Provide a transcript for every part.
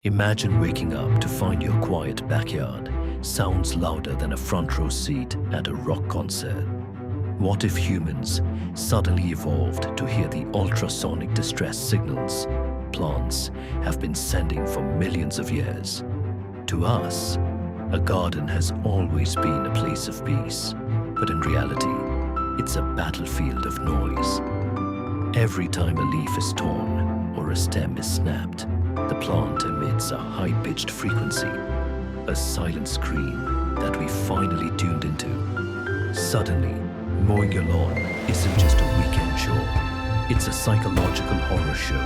Imagine waking up to find your quiet backyard sounds louder than a front row seat at a rock concert. What if humans suddenly evolved to hear the ultrasonic distress signals plants have been sending for millions of years? To us, a garden has always been a place of peace, but in reality, it's a battlefield of noise. Every time a leaf is torn or a stem is snapped, the plant emits a high-pitched frequency, a silent scream that we finally tuned into. Suddenly, mowing your lawn isn't just a weekend chore. It's a psychological horror show.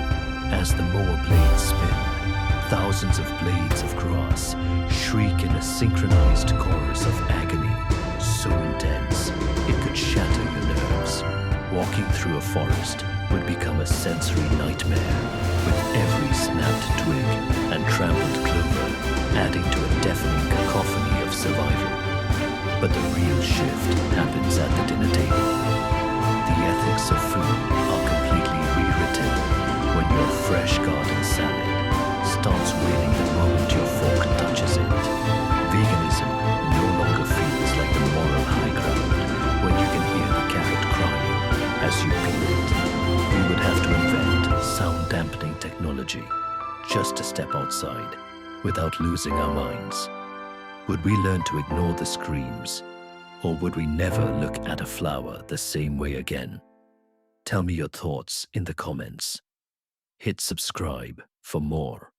As the mower blades spin, thousands of blades of grass shriek in a synchronized chorus of agony so intense it could shatter your nerves. Walking through a forest would become a sensory nightmare, with every snapped twig and trampled clover adding to a deafening cacophony of survival. But the real shift happens at the dinner table. The ethics of food are completely rewritten when your fresh garden salad starts wailing the moment your fork touches it. Veganism no longer feels like the moral high ground when you can hear the carrot crying as you peel it. We would have to invent sound dampening technology just to step outside without losing our minds. Would we learn to ignore the screams, or would we never look at a flower the same way again? Tell me your thoughts in the comments. Hit subscribe for more.